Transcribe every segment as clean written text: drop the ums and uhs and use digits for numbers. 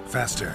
Faster.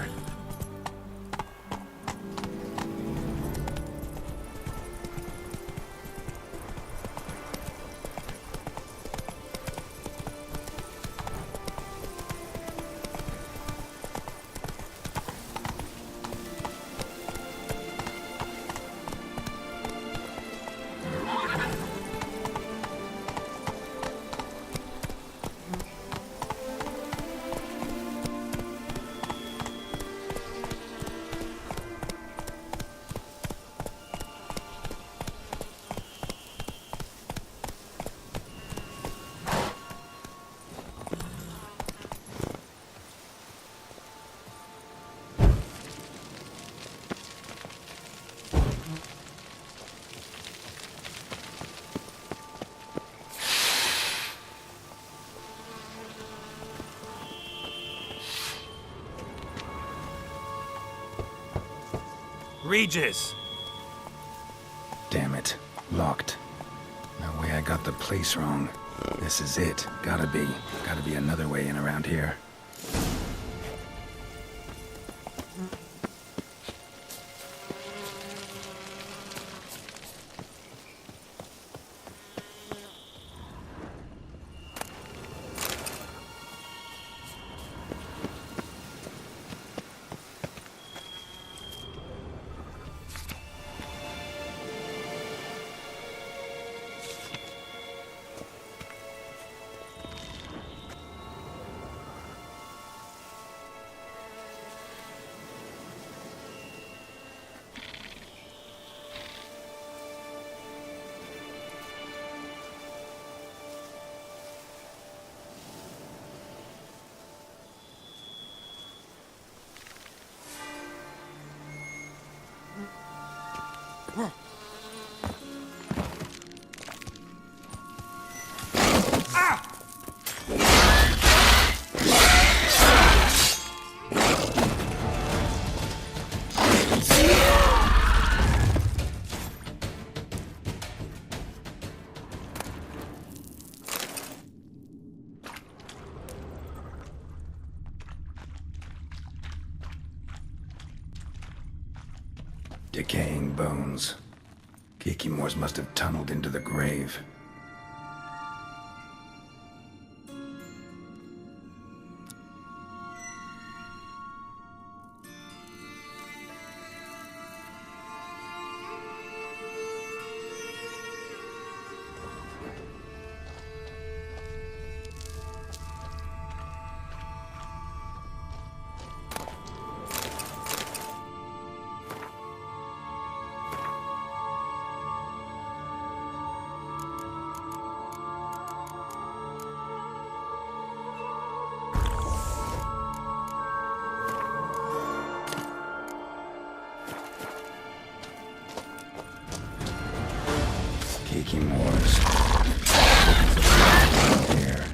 Regis! Damn it. Locked. No way I got the place wrong. This is it. Gotta be. Gotta be another way in around here. Decaying bones. Kikimores must have tunneled into the grave. Kikimores. Here.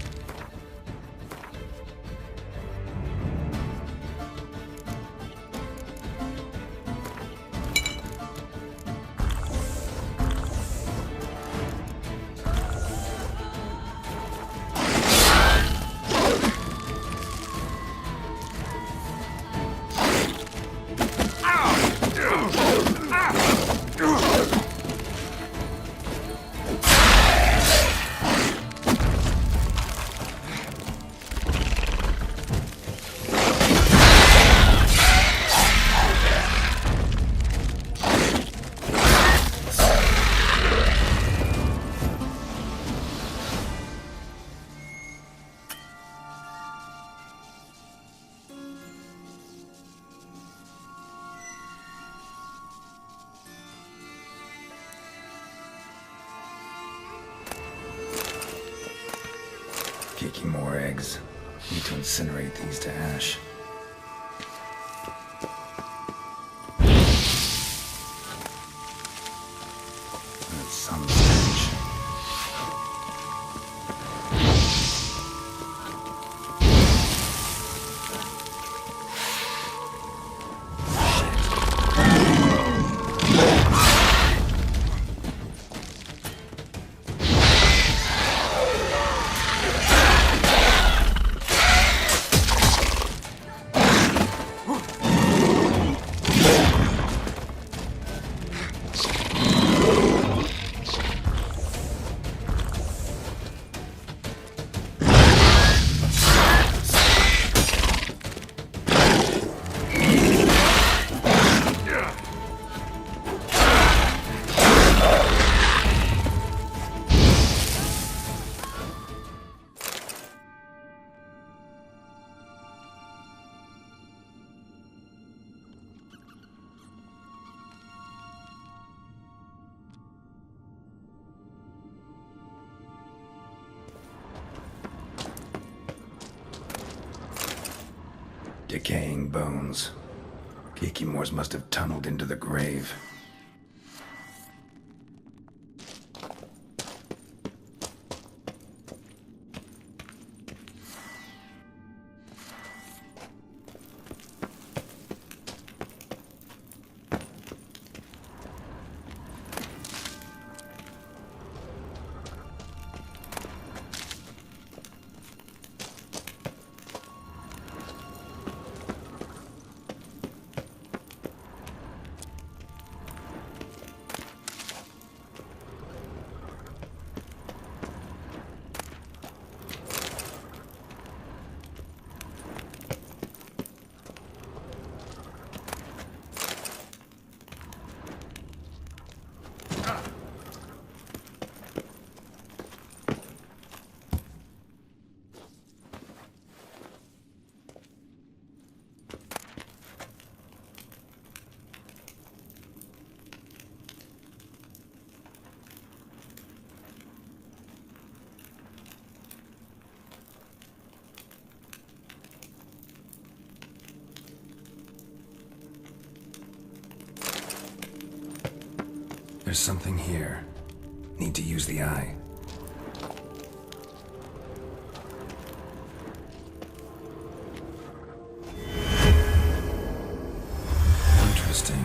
Kikimore eggs. Need to incinerate these to ash. That's some stench. decaying bones. Kikimores must have tunneled into the grave. There's something here. Need to use the eye. Interesting.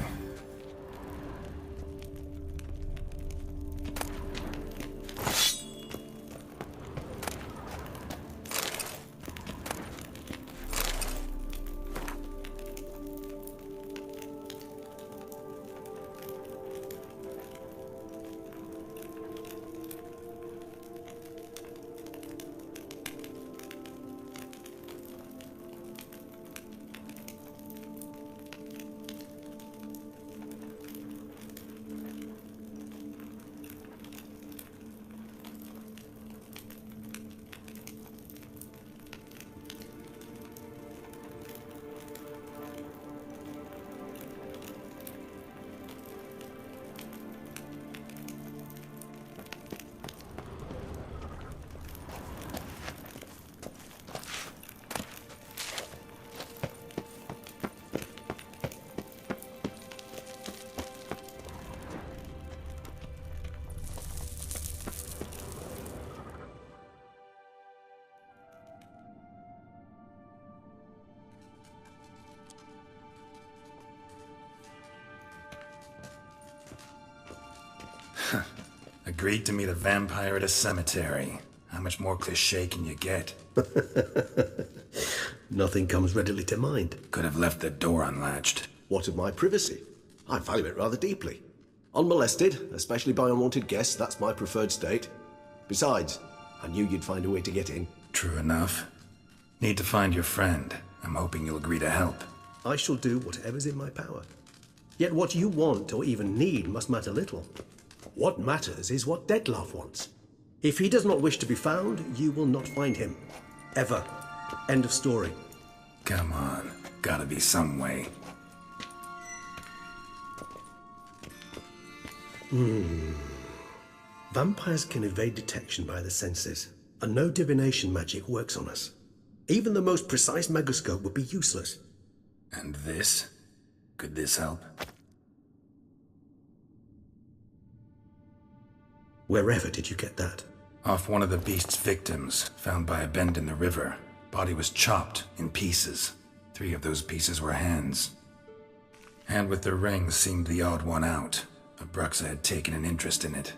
Agreed to meet a vampire at a cemetery. How much more cliché can you get? Nothing comes readily to mind. Could have left the door unlatched. What of my privacy? I value it rather deeply. Unmolested, especially by unwanted guests, that's my preferred state. Besides, I knew you'd find a way to get in. True enough. Need to find your friend. I'm hoping you'll agree to help. I shall do whatever's in my power. Yet what you want or even need must matter little. What matters is what Dettlaff wants. If he does not wish to be found, you will not find him. Ever. End of story. Come on. Gotta be some way. Vampires can evade detection by the senses, and no divination magic works on us. Even the most precise megascope would be useless. And this? Could this help? Wherever did you get that? Off one of the beast's victims, found by a bend in the river. Body was chopped in pieces. 3 of those pieces were hands. Hand with the ring seemed the odd one out. Abruxa had taken an interest in it.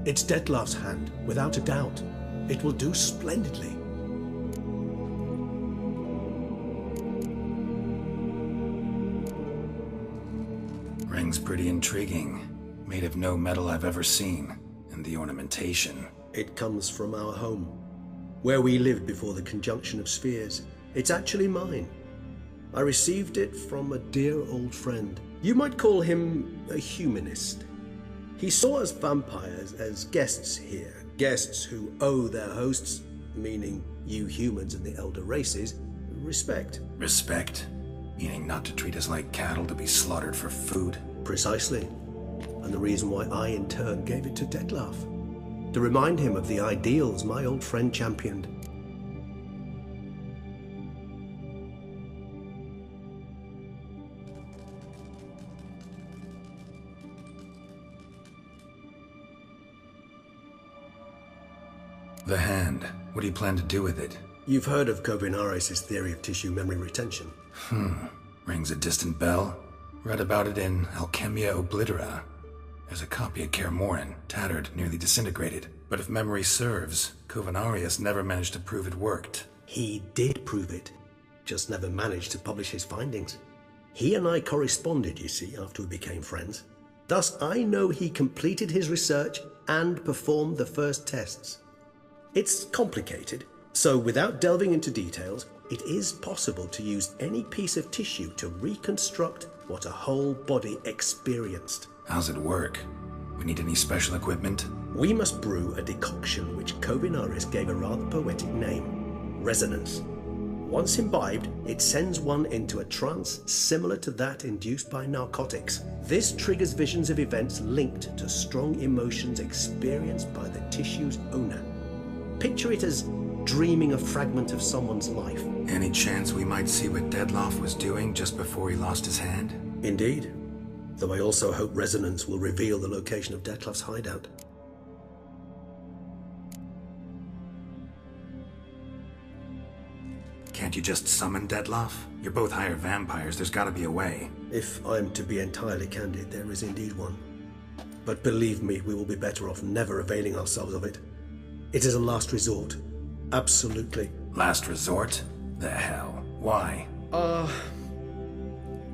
It's Dettlaff's hand, without a doubt. It will do splendidly. Ring's pretty intriguing. Made of no metal I've ever seen. And the ornamentation. It comes from our home, where we lived before the conjunction of spheres. It's actually mine. I received it from a dear old friend. You might call him a humanist. He saw us vampires as guests here, guests who owe their hosts, meaning you humans and the elder races, respect. Respect? Meaning not to treat us like cattle to be slaughtered for food? Precisely. And the reason why I in turn gave it to Dettlaff. To remind him of the ideals my old friend championed. The hand. What do you plan to do with it? You've heard of Kovinaris' theory of tissue memory retention. Rings a distant bell. Read about it in Alchemia Oblitera. There's a copy at Kaer Morhen, tattered, nearly disintegrated. But if memory serves, Kovinaris never managed to prove it worked. He did prove it, just never managed to publish his findings. He and I corresponded, you see, after we became friends. Thus, I know he completed his research and performed the first tests. It's complicated, so without delving into details, it is possible to use any piece of tissue to reconstruct what a whole body experienced. How's it work? We need any special equipment? We must brew a decoction which Kovinaris gave a rather poetic name, resonance. Once imbibed, it sends one into a trance similar to that induced by narcotics. This triggers visions of events linked to strong emotions experienced by the tissue's owner. Picture it as dreaming a fragment of someone's life. Any chance we might see what Dettlaff was doing just before he lost his hand? Indeed. Though I also hope resonance will reveal the location of Dettlaff's hideout. Can't you just summon Dettlaff? You're both hired vampires, there's gotta be a way. If I'm to be entirely candid, there is indeed one. But believe me, we will be better off never availing ourselves of it. It is a last resort. Absolutely. Last resort? The hell? Why?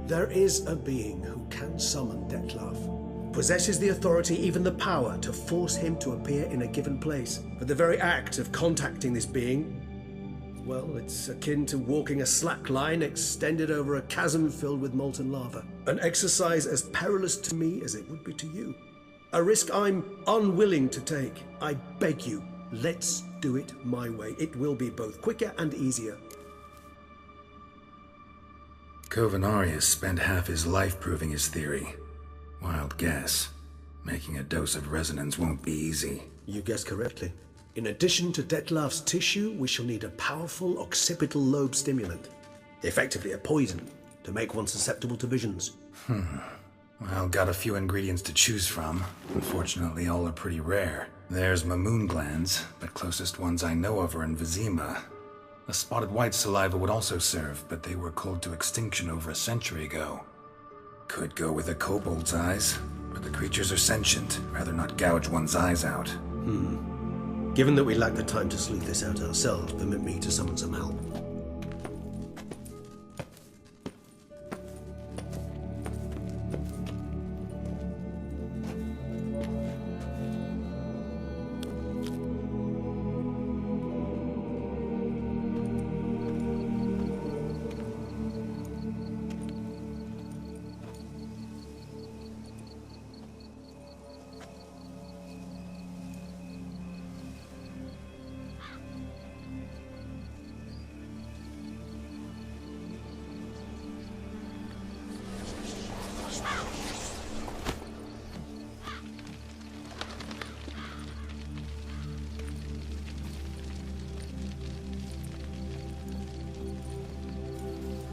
There is a being who can summon Dettlaff. Possesses the authority, even the power, to force him to appear in a given place. But the very act of contacting this being, well, it's akin to walking a slack line extended over a chasm filled with molten lava. An exercise as perilous to me as it would be to you. A risk I'm unwilling to take. I beg you, let's do it my way. It will be both quicker and easier. Kovinaris spent half his life proving his theory. Wild guess. Making a dose of resonance won't be easy. You guessed correctly. In addition to Dettlaff's tissue, we shall need a powerful occipital lobe stimulant. Effectively a poison, to make one susceptible to visions. Well, got a few ingredients to choose from. Unfortunately, all are pretty rare. There's Mamoon glands, but closest ones I know of are in Vizima. The spotted white saliva would also serve, but they were cold to extinction over a century ago. Could go with a kobold's eyes, but the creatures are sentient. Rather not gouge one's eyes out. Given that we lack the time to sleuth this out ourselves, permit me to summon some help.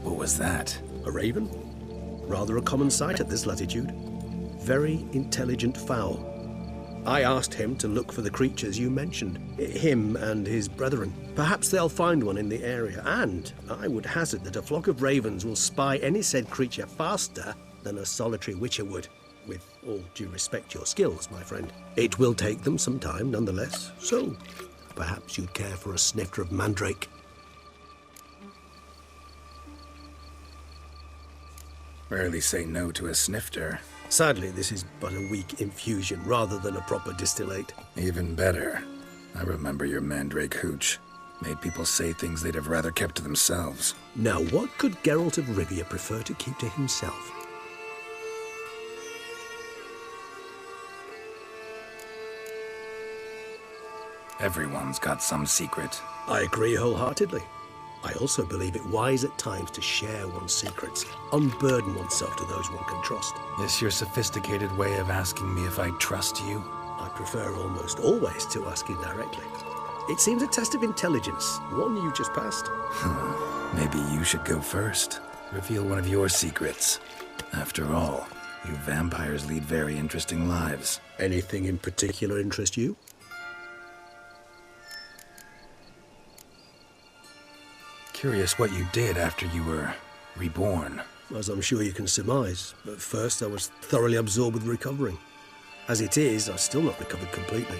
What was that? A raven? Rather a common sight at this latitude. Very intelligent fowl. I asked him to look for the creatures you mentioned, him and his brethren. Perhaps they'll find one in the area, and I would hazard that a flock of ravens will spy any said creature faster than a solitary witcher would. With all due respect to your skills, my friend. It will take them some time, nonetheless, so perhaps you'd care for a snifter of mandrake. Rarely say no to a snifter. Sadly, this is but a weak infusion rather than a proper distillate. Even better. I remember your mandrake hooch. Made people say things they'd have rather kept to themselves. Now, what could Geralt of Rivia prefer to keep to himself? Everyone's got some secret. I agree wholeheartedly. I also believe it wise at times to share one's secrets, unburden oneself to those one can trust. This your sophisticated way of asking me if I trust you? I prefer almost always to ask you directly. It seems a test of intelligence, one you just passed. Maybe you should go first. Reveal one of your secrets. After all, you vampires lead very interesting lives. Anything in particular interest you? Curious what you did after you were reborn. As I'm sure you can surmise, at first I was thoroughly absorbed with recovering. As it is, I've still not recovered completely.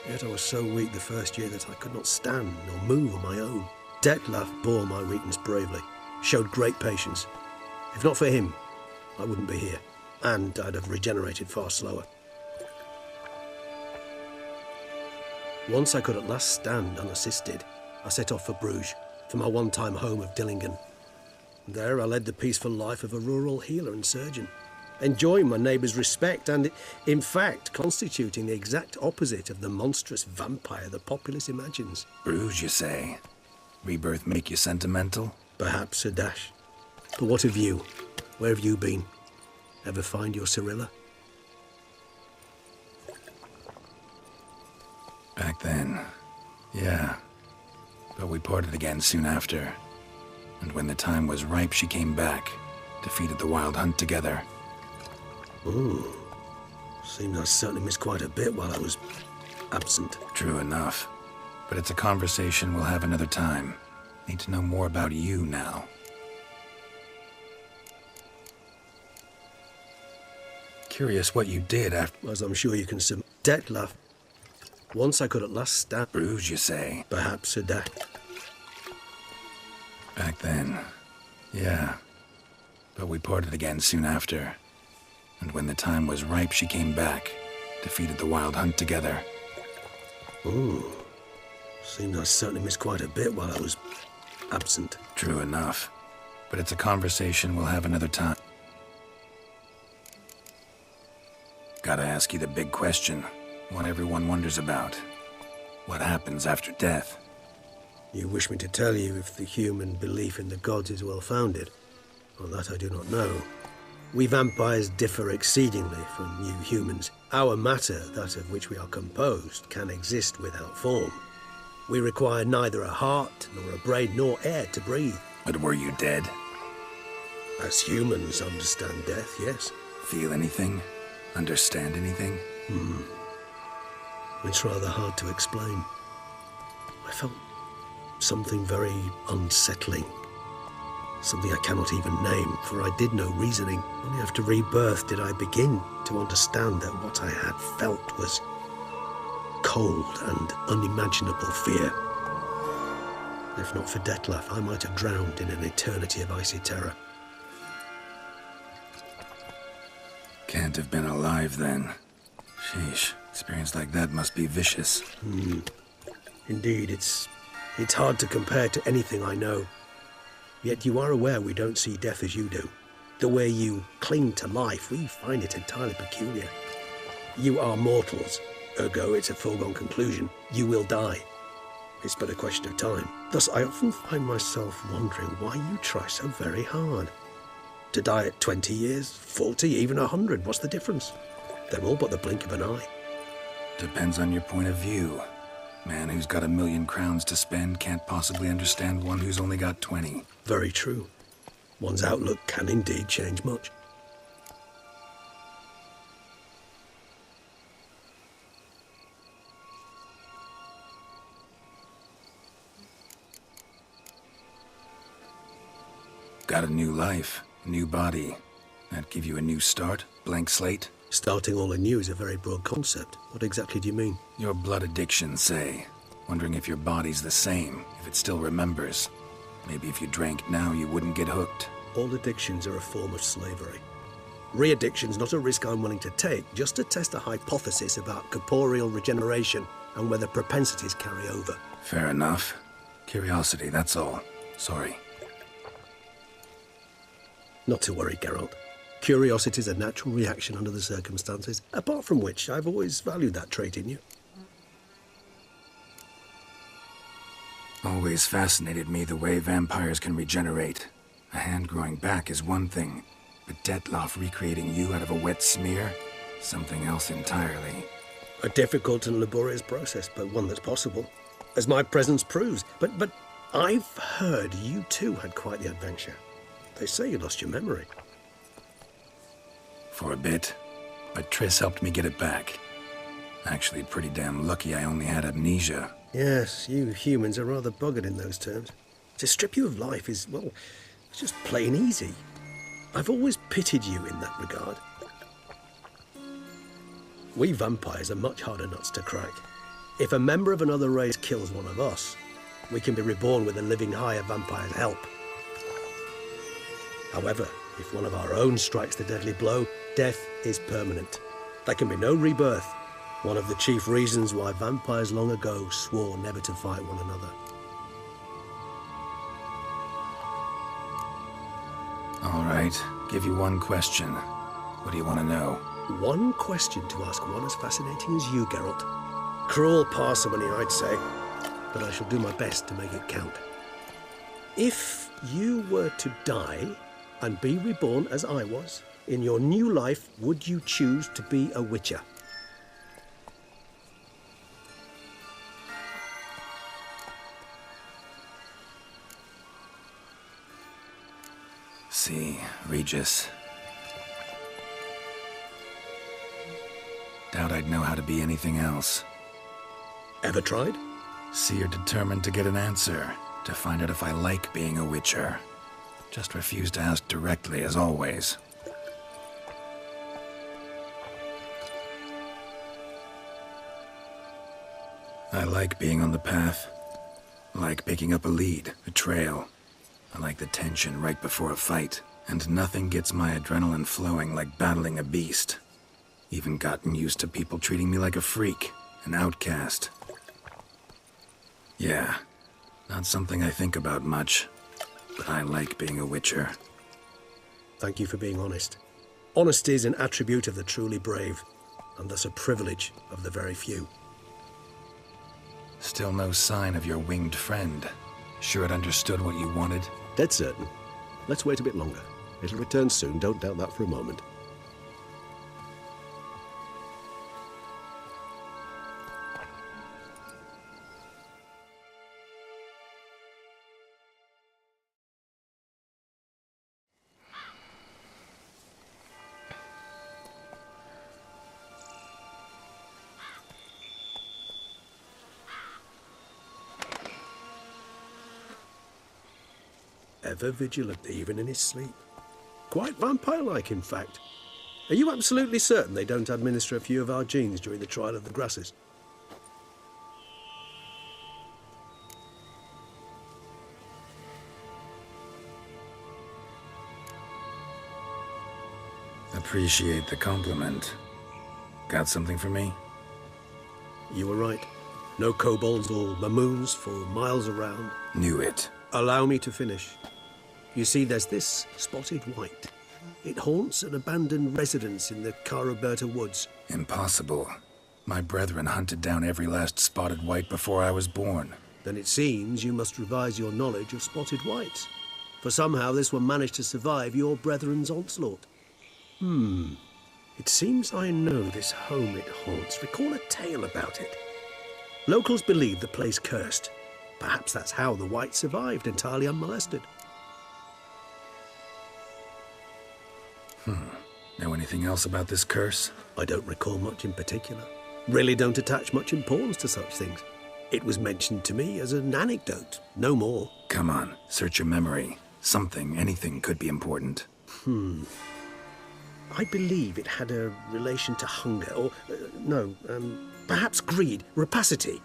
Yet I was so weak the first year that I could not stand or move on my own. Dettlaff bore my weakness bravely, showed great patience. If not for him, I wouldn't be here, and I'd have regenerated far slower. Once I could at last stand unassisted, I set off for Bruges, for my one-time home of Dillingen. There I led the peaceful life of a rural healer and surgeon, enjoying my neighbours' respect and, in fact, constituting the exact opposite of the monstrous vampire the populace imagines. Bruges, you say? Rebirth make you sentimental? Perhaps a dash. But what of you? Where have you been? Ever find your Cirilla? Back then, yeah. But we parted again soon after. And when the time was ripe, she came back, defeated the Wild Hunt together. Ooh. Seems I certainly missed quite a bit while I was absent. True enough. But it's a conversation we'll have another time. Need to know more about you now. Curious what you did after... As I'm sure you can see. Dettlaff. Once I could at last stand... Bruges, you say? Perhaps a dash. Back then, yeah. But we parted again soon after. And when the time was ripe, she came back, defeated the Wild Hunt together. Ooh. Seems I certainly missed quite a bit while I was absent. True enough. But it's a conversation we'll have another time. Gotta ask you the big question. One everyone wonders about. What happens after death? You wish me to tell you if the human belief in the gods is well-founded? Well, that I do not know. We vampires differ exceedingly from you humans. Our matter, that of which we are composed, can exist without form. We require neither a heart, nor a brain, nor air to breathe. But were you dead? As humans understand death, yes. Feel anything? Understand anything? It's rather hard to explain. I felt something very unsettling. Something I cannot even name, for I did no reasoning. Only after rebirth did I begin to understand that what I had felt was cold and unimaginable fear. If not for Dettlaff, I might have drowned in an eternity of icy terror. Can't have been alive then. Sheesh, experience like that must be vicious. Indeed, it's hard to compare to anything I know. Yet you are aware we don't see death as you do. The way you cling to life, we find it entirely peculiar. You are mortals, ergo it's a foregone conclusion. You will die. It's but a question of time. Thus, I often find myself wondering why you try so very hard. To die at 20 years, 40, even 100, what's the difference? They're all but the blink of an eye. Depends on your point of view. Man who's got 1,000,000 crowns to spend can't possibly understand one who's only got 20. Very true. One's outlook can indeed change much. Got a new life, a new body. That give you a new start? Blank slate? Starting all anew is a very broad concept. What exactly do you mean? Your blood addiction, say. Wondering if your body's the same, if it still remembers. Maybe if you drank now, you wouldn't get hooked. All addictions are a form of slavery. Re-addiction's not a risk I'm willing to take, just to test a hypothesis about corporeal regeneration and whether propensities carry over. Fair enough. Curiosity, that's all. Sorry. Not to worry, Geralt. Curiosity is a natural reaction under the circumstances, apart from which I've always valued that trait in you. Always fascinated me the way vampires can regenerate. A hand growing back is one thing, but Detloff recreating you out of a wet smear? Something else entirely. A difficult and laborious process, but one that's possible, as my presence proves. But I've heard you too had quite the adventure. They say you lost your memory. For a bit, but Triss helped me get it back. Actually, pretty damn lucky I only had amnesia. Yes, you humans are rather buggered in those terms. To strip you of life is, well, it's just plain easy. I've always pitied you in that regard. We vampires are much harder nuts to crack. If a member of another race kills one of us, we can be reborn with a living higher vampire's help. However, if one of our own strikes the deadly blow, death is permanent. There can be no rebirth. One of the chief reasons why vampires long ago swore never to fight one another. All right, give you one question. What do you want to know? One question to ask one as fascinating as you, Geralt. Cruel parsimony, I'd say, but I shall do my best to make it count. If you were to die and be reborn as I was, in your new life, would you choose to be a Witcher? See, Regis. Doubt I'd know how to be anything else. Ever tried? See, you're determined to get an answer, to find out if I like being a Witcher. Just refuse to ask directly, as always. I like being on the path. I like picking up a lead, a trail. I like the tension right before a fight. And nothing gets my adrenaline flowing like battling a beast. Even gotten used to people treating me like a freak, an outcast. Yeah, not something I think about much. But I like being a Witcher. Thank you for being honest. Honesty is an attribute of the truly brave, and thus a privilege of the very few. Still no sign of your winged friend. Sure it understood what you wanted? Dead certain. Let's wait a bit longer. It'll return soon, don't doubt that for a moment. Ever vigilant, even in his sleep. Quite vampire-like, in fact. Are you absolutely certain they don't administer a few of our genes during the trial of the grasses? Appreciate the compliment. Got something for me? You were right. No kobolds or mamoons for miles around. Knew it. Allow me to finish. You see, there's this spotted white. It haunts an abandoned residence in the Caraberta woods. Impossible. My brethren hunted down every last spotted white before I was born. Then it seems you must revise your knowledge of spotted whites. For somehow this one managed to survive your brethren's onslaught. It seems I know this home it haunts. Recall a tale about it. Locals believe the place cursed. Perhaps that's how the white survived entirely unmolested. Know anything else about this curse? I don't recall much in particular. Really don't attach much importance to such things. It was mentioned to me as an anecdote, no more. Come on, search your memory. Something, anything could be important. I believe it had a relation to hunger, or, perhaps greed, rapacity.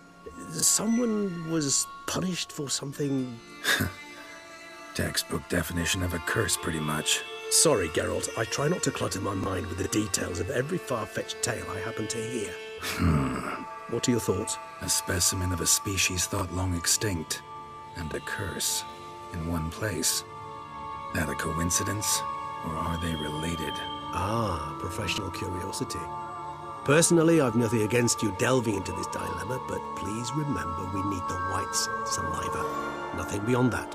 Someone was punished for something... Textbook definition of a curse, pretty much. Sorry, Geralt, I try not to clutter my mind with the details of every far-fetched tale I happen to hear. What are your thoughts? A specimen of a species thought long extinct, and a curse, in one place. That a coincidence, or are they related? Ah, professional curiosity. Personally, I've nothing against you delving into this dilemma, but please remember we need the white's saliva. Nothing beyond that.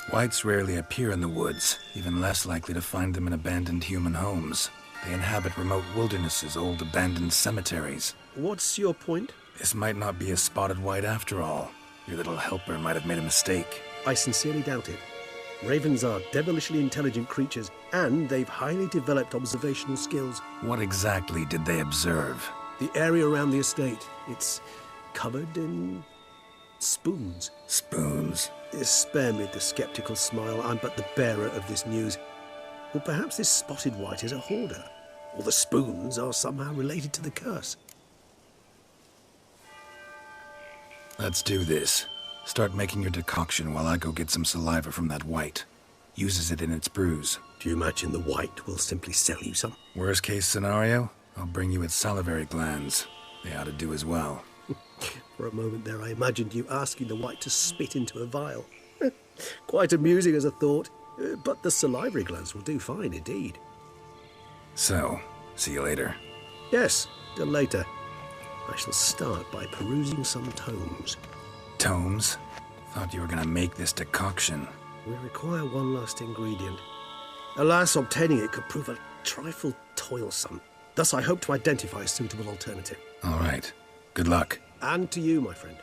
Whites rarely appear in the woods, even less likely to find them in abandoned human homes. They inhabit remote wildernesses, old abandoned cemeteries. What's your point? This might not be a spotted white after all. Your little helper might have made a mistake. I sincerely doubt it. Ravens are devilishly intelligent creatures, and they've highly developed observational skills. What exactly did they observe? The area around the estate, it's covered in spoons. Spoons? Spare me the skeptical smile. I'm but the bearer of this news. Or perhaps this spotted white is a hoarder, or the spoons are somehow related to the curse. Let's do this. Start making your decoction while I go get some saliva from that white. Uses it in its brews. Do you imagine the white will simply sell you some? Worst case scenario, I'll bring you its salivary glands. They ought to do as well. For a moment there, I imagined you asking the white to spit into a vial. Quite amusing as a thought, but the salivary glands will do fine indeed. So, see you later. Yes, till later. I shall start by perusing some tomes. Tomes? Thought you were gonna make this decoction. We require one last ingredient. Alas, obtaining it could prove a trifle toilsome. Thus, I hope to identify a suitable alternative. All right. Good luck. And to you, my friend.